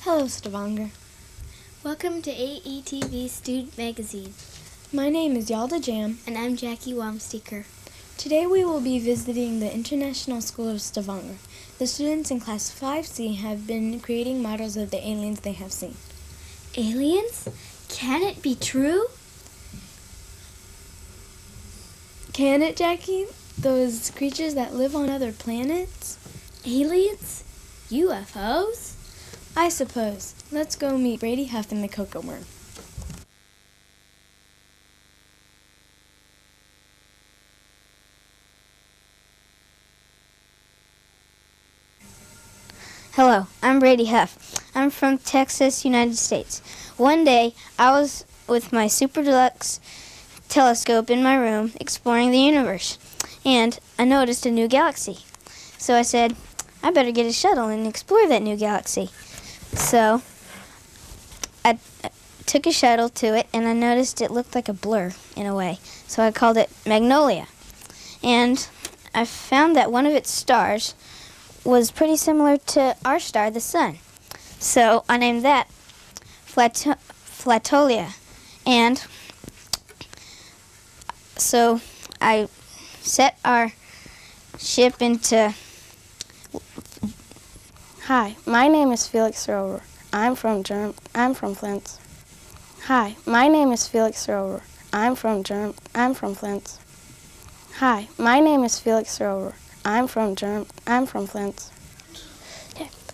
Hello, Stavanger. Welcome to AETV Student Magazine. My name is Yalda Jam. And I'm Jackie Wamsteker. Today we will be visiting the International School of Stavanger. The students in Class 5C have been creating models of the aliens they have seen. Aliens? Can it be true? Can it, Jackie? Those creatures that live on other planets? Aliens? UFOs? I suppose. Let's go meet Brady Huff and the Cocoa Worm. Hello, I'm Brady Huff. I'm from Texas, United States. One day, I was with my Super Deluxe telescope in my room exploring the universe, and I noticed a new galaxy. So I said, I better get a shuttle and explore that new galaxy. So I took a shuttle to it, and I noticed it looked like a blur in a way. So I called it Magnolia. And I found that one of its stars was pretty similar to our star, the sun. So I named that Flatolia. And so I set our ship into... Hi, my name is Felix Rover. I'm from Flint. Hi, my name is Felix Rover. I'm from Flint. Hi, my name is Felix Rover. I'm from Flint.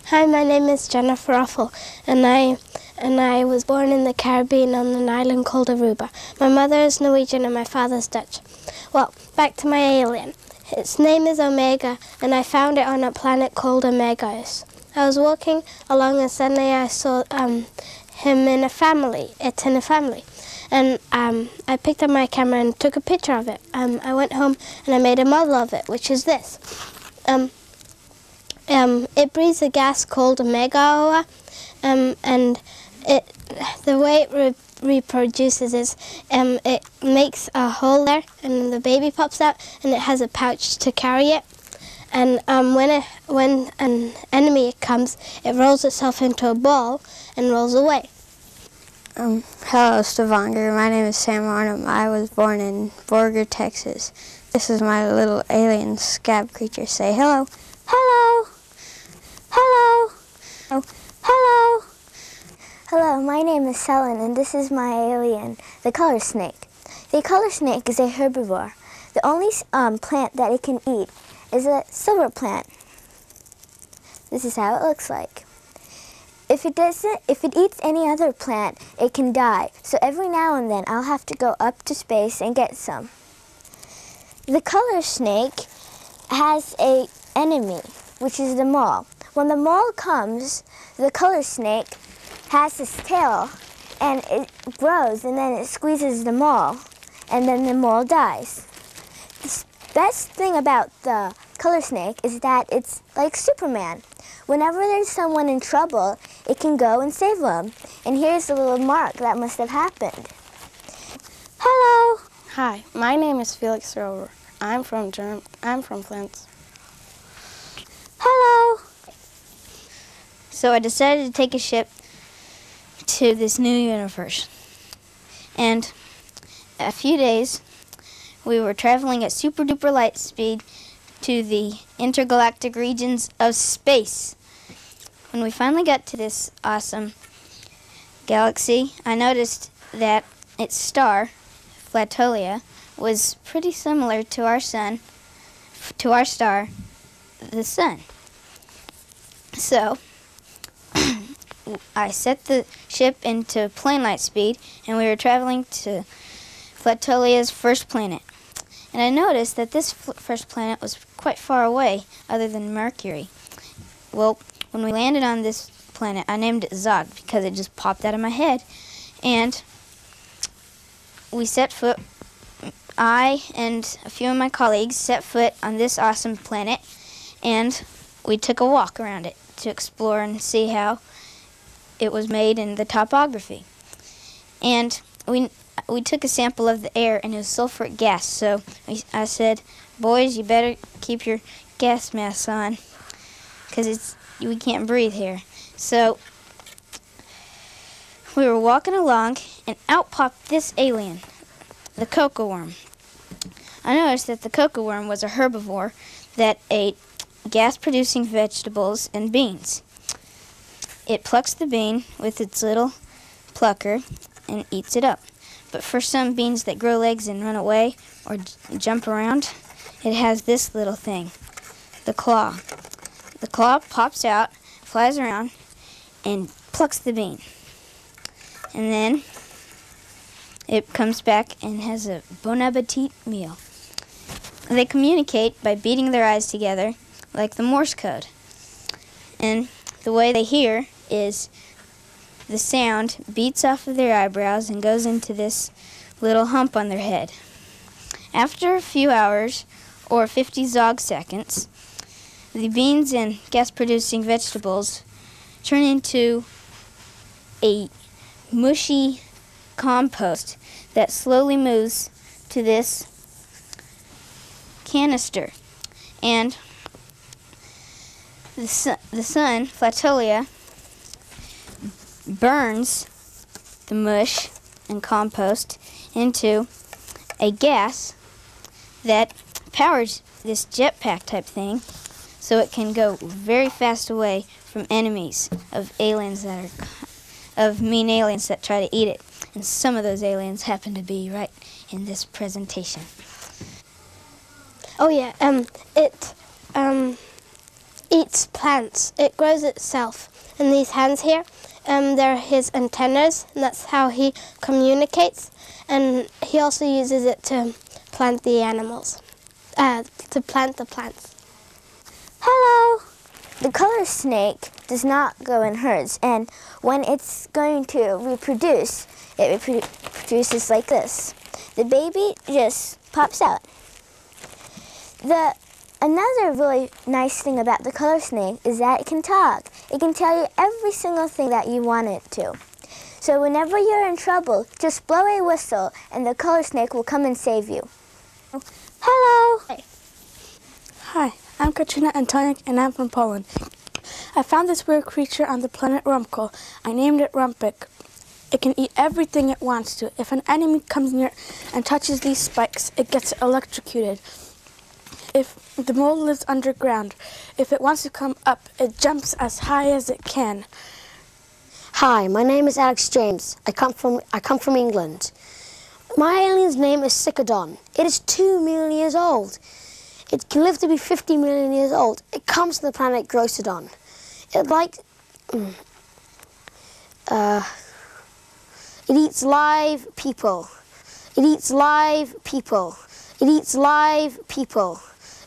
Hi, my name is Jennifer Ruffle, and I was born in the Caribbean on an island called Aruba. My mother is Norwegian and my father's Dutch. Well, back to my alien. Its name is Omega, and I found it on a planet called Omegaeus. I was walking along and suddenly I saw him in a family. And I picked up my camera and took a picture of it. I went home and I made a model of it, which is this. It breathes a gas called Omegaoa, and the way it reproduces is it makes a hole there, and the baby pops out, and it has a pouch to carry it. And when an enemy comes, it rolls itself into a ball and rolls away. Hello, Stavanger. My name is Sam Arnhem. I was born in Borger, Texas. This is my little alien scab creature. Say hello. Hello. Hello. Oh, hello. Hello, my name is Selen, and this is my alien, the color snake. The color snake is a herbivore. The only plant that it can eat is a silver plant. This is how it looks like. If it eats any other plant, it can die. So every now and then, I'll have to go up to space and get some. The color snake has an enemy, which is the mole. When the mole comes, the color snake has this tail, and it grows, and then it squeezes the mole, and then the mole dies. The best thing about the color snake is that it's like Superman. Whenever there's someone in trouble, it can go and save them. And here's a little mark that must have happened. Hello. Hi, my name is Felix Rover. I'm from Flint. Hello. So I decided to take a ship to this new universe. And a few days, we were traveling at super duper light speed to the intergalactic regions of space. When we finally got to this awesome galaxy, I noticed that its star, Flatolia, was pretty similar to our star, the sun. So I set the ship into plane light speed, and we were traveling to Flatolia's first planet. And I noticed that this first planet was quite far away, other than Mercury. Well, when we landed on this planet, I named it Zog because it just popped out of my head. And we set foot, I and a few of my colleagues set foot on this awesome planet, and we took a walk around it to explore and see how it was made in the topography. And we took a sample of the air, and it was sulfuric gas. So I said, boys, you better keep your gas masks on because we can't breathe here. So we were walking along, and out popped this alien, the cocoa worm. I noticed that the cocoa worm was a herbivore that ate gas-producing vegetables and beans. It plucks the bean with its little plucker and eats it up. But for some beans that grow legs and run away or jump around, it has this little thing, the claw. The claw pops out, flies around, and plucks the bean. And then it comes back and has a bon appetit meal. They communicate by beating their eyes together like the Morse code. And the way they hear is the sound beats off of their eyebrows and goes into this little hump on their head. After a few hours, or 50 zog seconds, the beans and gas-producing vegetables turn into a mushy compost that slowly moves to this canister. And the sun, Flatolia, burns the mush and compost into a gas that powers this jetpack type thing, so it can go very fast away from enemies of aliens of mean aliens that try to eat it. And some of those aliens happen to be right in this presentation. Oh yeah, it eats plants. It grows itself. And these hands here, they're his antennas, and that's how he communicates. And he also uses it to plant the animals, to plant the plants. Hello! The color snake does not go in herds, and when it's going to reproduce, it reproduces like this. The baby just pops out. Another really nice thing about the color snake is that it can talk. It can tell you every single thing that you want it to. So whenever you're in trouble, just blow a whistle and the color snake will come and save you. Hello! Hi, I'm Katrina Antonik and I'm from Poland. I found this weird creature on the planet Rumkel. I named it Rumpik. It can eat everything it wants to. If an enemy comes near and touches these spikes, it gets electrocuted. If the mole lives underground, if it wants to come up, it jumps as high as it can. Hi, my name is Alex James. I come from England. My alien's name is Cyclodon. It is 2 million years old. It can live to be 50 million years old. It comes from the planet Grosodon. It eats live people. It eats live people. It eats live people.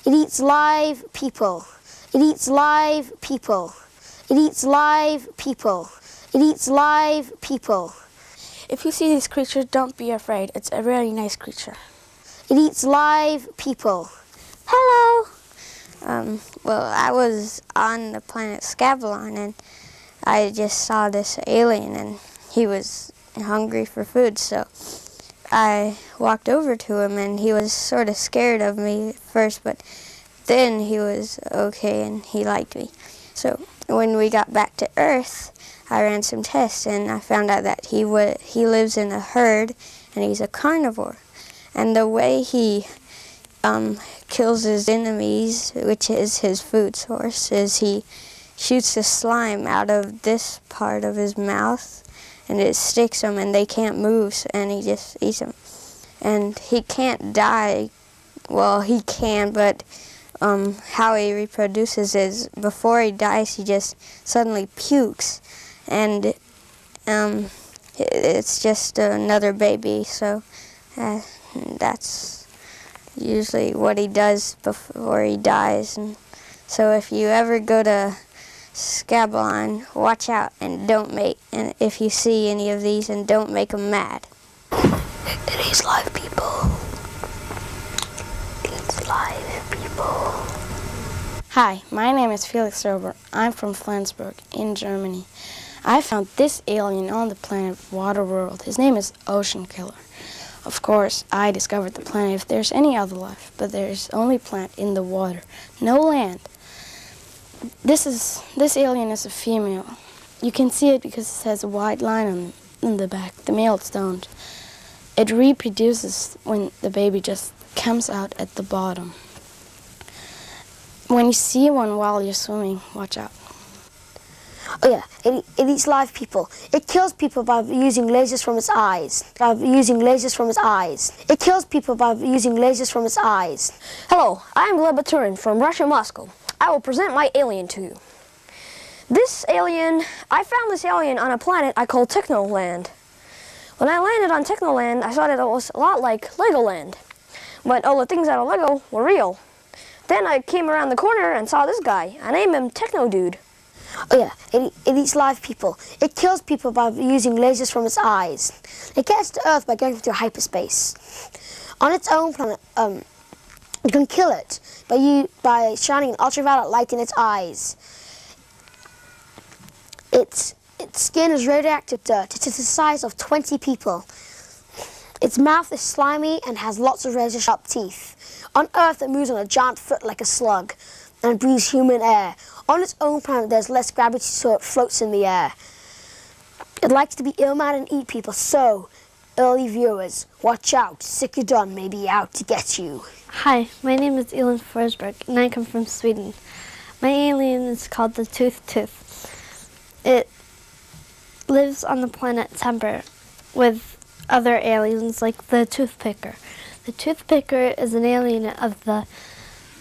It eats live people. It eats live people. It eats live people. It eats live people. If you see these creatures, don't be afraid. It's a really nice creature. It eats live people. Hello! Well, I was on the planet Scavalon, and I just saw this alien, and he was hungry for food, so I walked over to him, and he was sort of scared of me at first, but then he was okay, and he liked me. So when we got back to Earth, I ran some tests, and I found out that he lives in a herd, and he's a carnivore. And the way he kills his enemies, which is his food source, is he shoots the slime out of this part of his mouth, and it sticks them, and they can't move, and he just eats them. And he can't die. Well, he can, but how he reproduces is before he dies, he just suddenly pukes, and it's just another baby. So that's usually what he does before he dies. And so if you ever go to Scabalon, watch out and don't make, and if you see any of these, and don't make them mad. It eats live people. It eats live people. Hi, my name is Felix Rober. I'm from Flensburg in Germany. I found this alien on the planet Waterworld. His name is Ocean Killer. Of course, I discovered the planet if there's any other life, but there's only plant in the water, no land. This alien is a female. You can see it because it has a white line on in the back. The males don't. It reproduces when the baby just comes out at the bottom. When you see one while you're swimming, watch out. Oh yeah, it eats live people. It kills people by using lasers from its eyes. It kills people by using lasers from its eyes. Hello, I am Gleb Baturin from Russia, Moscow. I will present my alien to you. I found this alien on a planet I call Technoland. When I landed on Technoland, I saw that it was a lot like Legoland, but all the things out of Lego were real. Then I came around the corner and saw this guy. I named him Techno Dude. Oh yeah, it eats live people. It kills people by using lasers from its eyes. It gets to Earth by going through hyperspace. On its own planet, you can kill it by shining an ultraviolet light in its eyes. Its skin is radioactive dirt. It is the size of 20 people. Its mouth is slimy and has lots of razor-sharp teeth. On Earth, it moves on a giant foot like a slug and breathes human air. On its own planet, there's less gravity, so it floats in the air. It likes to be ill-mannered and eat people, so, early viewers, watch out. Sikudon may be out to get you. Hi, my name is Elin Forsberg, and I come from Sweden. My alien is called the Tooth. It lives on the planet Temper with other aliens like the Toothpicker. The Toothpicker is an alien an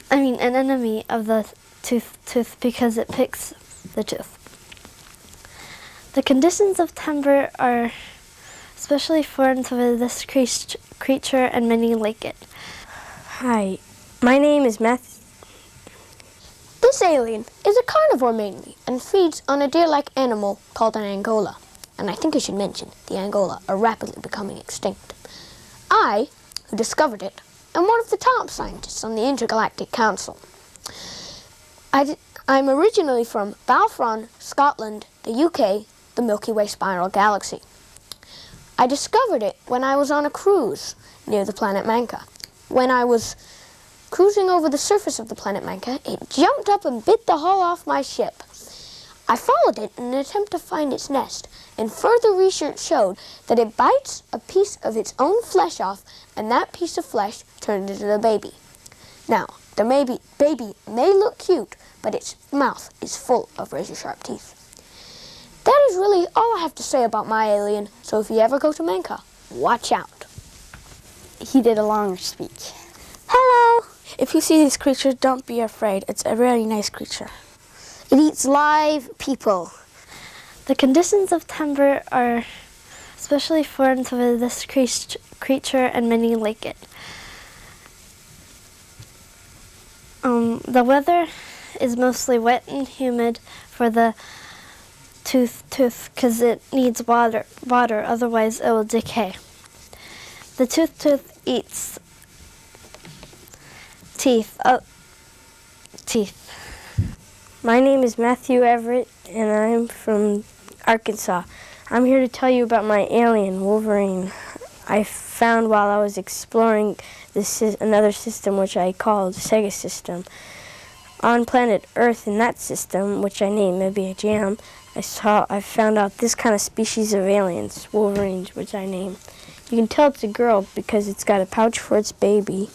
enemy of the Tooth because it picks the tooth. The conditions of Temper are especially foreign to this creature and many like it. Hi, my name is Matthew. This alien is a carnivore mainly and feeds on a deer-like animal called an Angola. And I think I should mention the Angola are rapidly becoming extinct. I, who discovered it, am one of the top scientists on the Intergalactic Council. I'm originally from Balfron, Scotland, the UK, the Milky Way spiral galaxy. I discovered it when I was on a cruise near the planet Manka. When I was cruising over the surface of the planet Manka, it jumped up and bit the hull off my ship. I followed it in an attempt to find its nest, and further research showed that it bites a piece of its own flesh off, and that piece of flesh turned into the baby. Now, the baby may look cute, but its mouth is full of razor-sharp teeth. That is really all I have to say about my alien, so if you ever go to Manka, watch out. He did a longer speech. Hello! If you see this creature, don't be afraid. It's a very nice creature. It eats live people. The conditions of Temper are especially foreign to this creature and many like it. The weather is mostly wet and humid for the tooth because it needs water, otherwise it will decay. The tooth eats teeth. My name is Matthew Everett, and I'm from Arkansas. I'm here to tell you about my alien, Wolverine. I found while I was exploring another system which I called Sega System. On planet Earth, in that system, which I named Maybe a Jam, I found out this kind of species of aliens, Wolverines, which I named. You can tell it's a girl because it's got a pouch for its baby,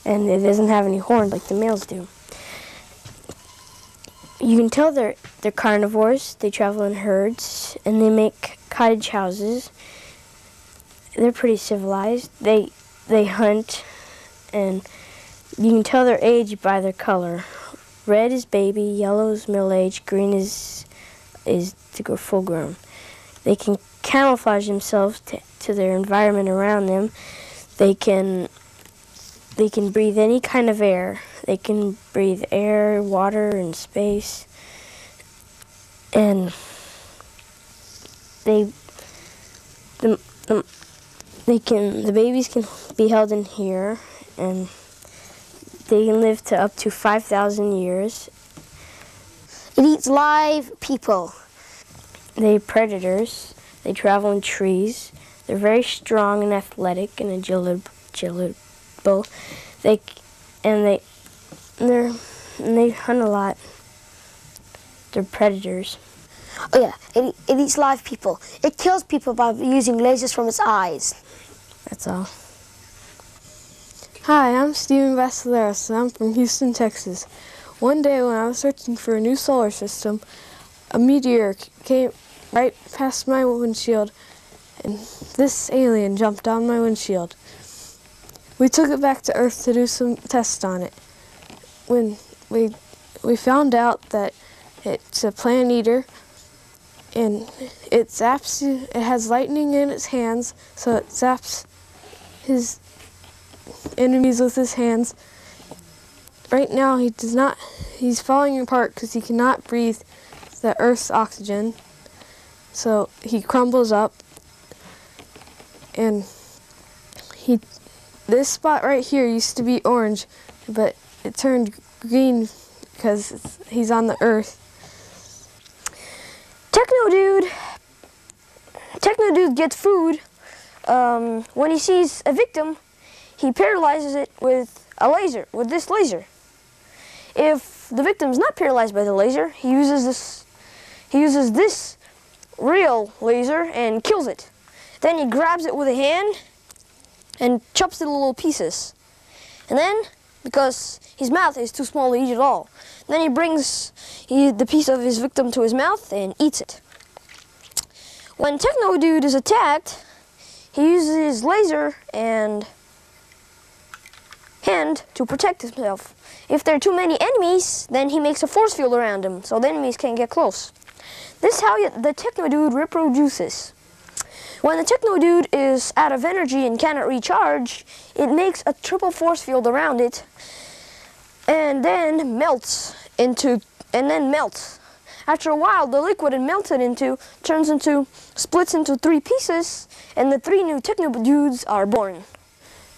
and it doesn't have any horns like the males do. You can tell they're carnivores. They travel in herds, and they make cottage houses. They're pretty civilized. They hunt, and you can tell their age by their color. Red is baby, yellow is middle-aged, green is full grown. They can camouflage themselves to their environment around them. They can breathe any kind of air. They can breathe air, water, and space. And the babies can be held in here, and they can live to up to 5,000 years. It eats live people. They're predators. They travel in trees. They're very strong and athletic and agilable. They hunt a lot. They're predators. Oh yeah, it eats live people. It kills people by using lasers from its eyes. That's all. Hi, I'm Steven Basileros, and I'm from Houston, Texas. One day when I was searching for a new solar system, a meteor came right past my windshield, and this alien jumped on my windshield. We took it back to Earth to do some tests on it. When we found out that it's a plant eater, and it zaps you, it has lightning in its hands, so it zaps his enemies with his hands. Right now he's falling apart because he cannot breathe the Earth's oxygen, so he crumbles up, and this spot right here used to be orange, but it turned green because he's on the Earth. Techno Dude gets food. When he sees a victim, he paralyzes it with this laser. If the victim is not paralyzed by the laser, he uses this real laser and kills it. Then he grabs it with a hand and chops it into little pieces. And then, because his mouth is too small to eat it all, then he brings the piece of his victim to his mouth and eats it. When Techno Dude is attacked, he uses his laser and hand to protect himself. If there are too many enemies, then he makes a force field around him, so the enemies can't get close. This is how the Techno Dude reproduces. When the Techno Dude is out of energy and cannot recharge, it makes a triple force field around it, and then melts. After a while, the liquid it melted into splits into 3 pieces, and the 3 new Techno Dudes are born.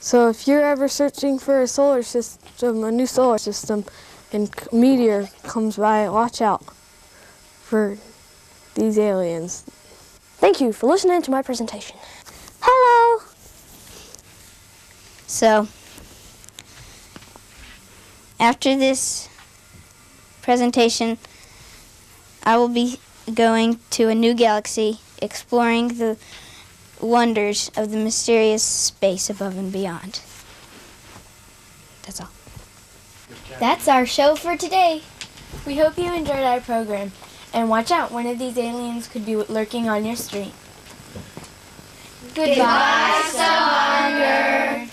So if you're ever searching for a solar system, a new solar system, and a meteor comes by, watch out for these aliens. Thank you for listening to my presentation. Hello! So, after this presentation, I will be going to a new galaxy, exploring the wonders of the mysterious space above and beyond. That's all. That's our show for today. We hope you enjoyed our program. And watch out, one of these aliens could be lurking on your street. Goodbye, Stavanger.